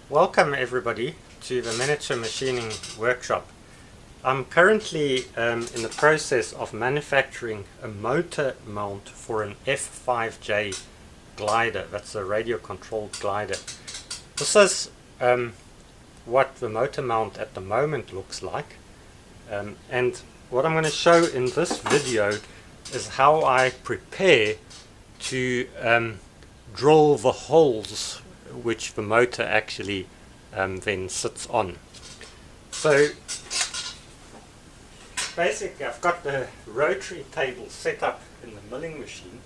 Welcome everybody to the miniature machining workshop. I'm currently in the process of manufacturing a motor mount for an F5J glider. That's a radio controlled glider. This is what the motor mount at the moment looks like, and what I'm going to show in this video is how I prepare to drill the holes which the motor actually then sits on. So basically I've got the rotary table set up in the milling machine,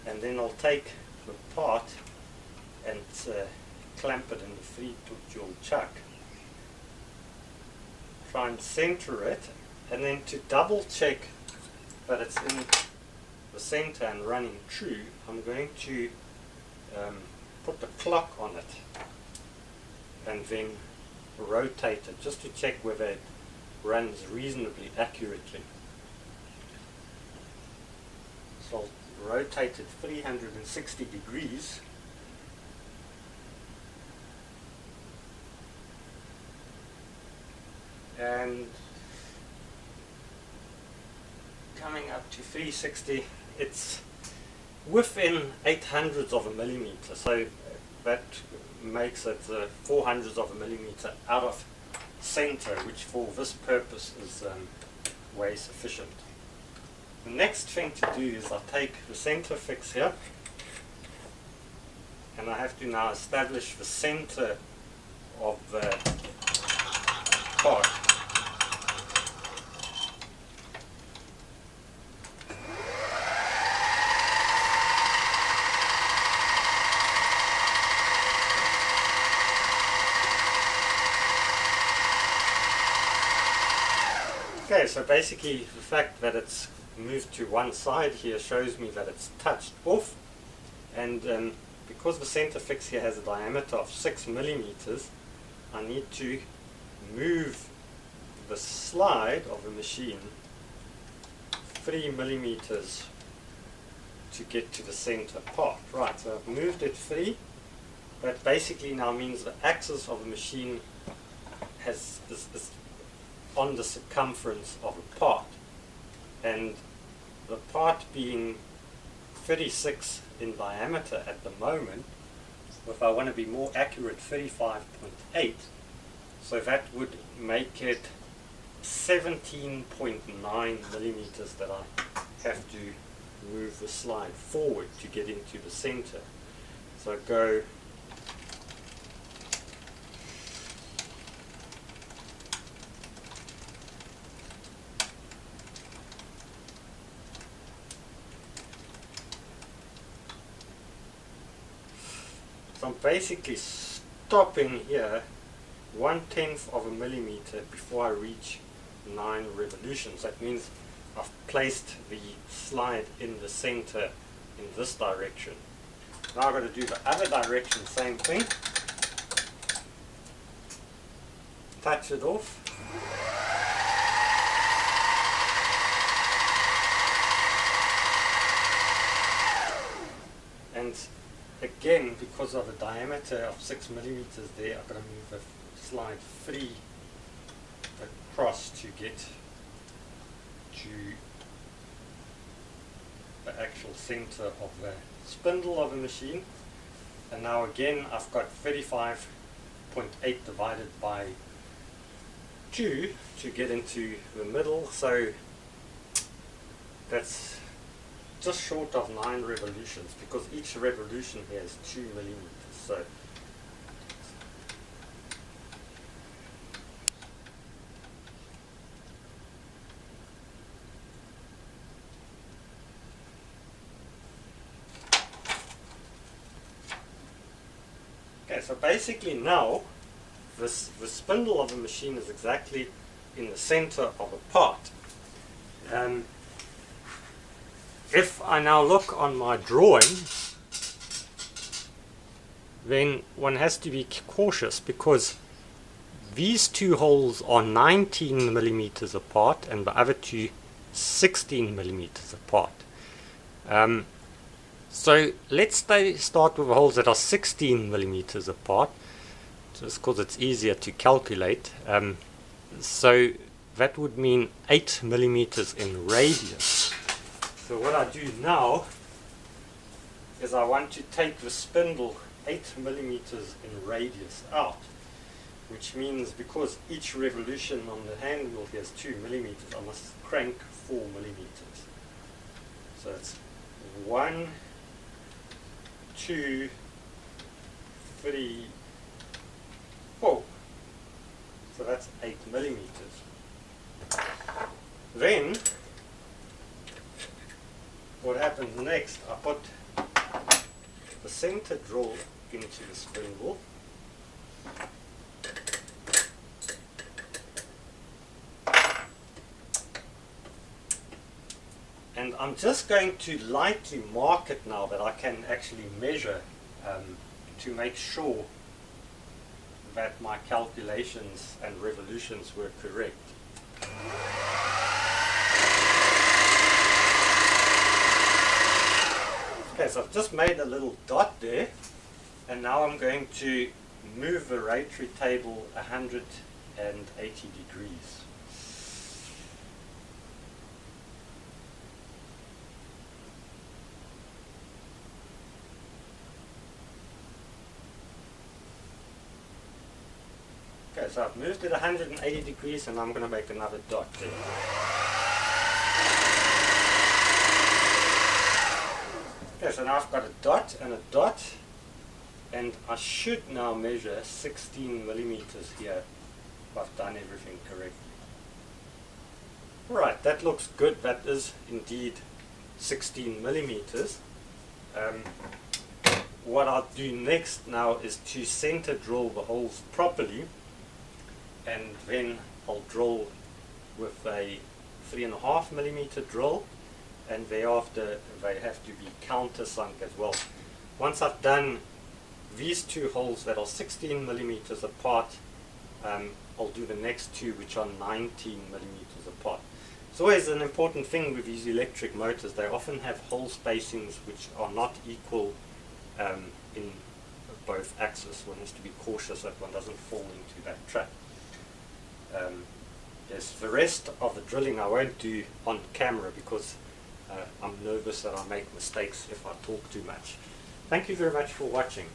and then I'll take the part and clamp it in the 3-foot jewel chuck, try and center it, and then to double check that it's in the center and running true, I'm going to put the clock on it and then rotate it just to check whether it runs reasonably accurately. So I'll rotate it 360 degrees and coming up to 360, it's within 800ths of a millimeter, so that makes it 400ths of a millimeter out of center, which for this purpose is way sufficient. The next thing to do is I take the center fix here, and I have to now establish the center of the part. Okay, so basically the fact that it's moved to one side here shows me that it's touched off, and because the center fix here has a diameter of 6 millimeters, I need to move the slide of the machine 3 millimeters to get to the center part. Right, so I've moved it 3. That basically now means the axis of the machine is on the circumference of a part, and the part being 36 in diameter at the moment, if I want to be more accurate, 35.8, so that would make it 17.9 millimeters that I have to move the slide forward to get into the center. So go I'm basically stopping here 1/10 of a millimeter before I reach 9 revolutions. That means I've placed the slide in the center in this direction. Now I've got to do the other direction, same thing. Touch it off. And again, because of a diameter of 6 millimeters there, I've got to move the slide 3 across to get to the actual center of the spindle of the machine. And now again, I've got 35.8 divided by 2 to get into the middle, so that's just short of 9 revolutions, because each revolution here is 2 millimeters. So okay, so basically now the spindle of the machine is exactly in the center of a part. If I now look on my drawing, then one has to be cautious, because these two holes are 19 millimeters apart and the other two 16 millimeters apart. So let's start with holes that are 16 millimeters apart. just because it's easier to calculate. So that would mean 8 millimeters in radius. So what I do now is I want to take the spindle 8 millimeters in radius out, which means because each revolution on the hand wheel here is 2 millimeters, I must crank 4 millimeters. So it's 1, 2, 3, 4. So that's 8 millimeters. Then what happens next, I put the center drill into the spindle. And I'm just going to lightly mark it now that I can actually measure to make sure that my calculations and revolutions were correct. Okay, so I've just made a little dot there, and now I'm going to move the rotary table 180 degrees. Okay, so I've moved it 180 degrees, and I'm going to make another dot there. Okay, so now I've got a dot, and I should now measure 16 millimeters here if I've done everything correctly. Right, that looks good. That is indeed 16 millimeters. What I'll do next now is to center drill the holes properly, and then I'll drill with a 3.5 millimeter drill, and thereafter they have to be countersunk as well. Once I've done these two holes that are 16 millimeters apart, I'll do the next two which are 19 millimeters apart. It's always an important thing with these electric motors. They often have hole spacings which are not equal in both axes. One has to be cautious that one doesn't fall into that trap. Yes, the rest of the drilling I won't do on camera because I'm nervous that I make mistakes if I talk too much. Thank you very much for watching.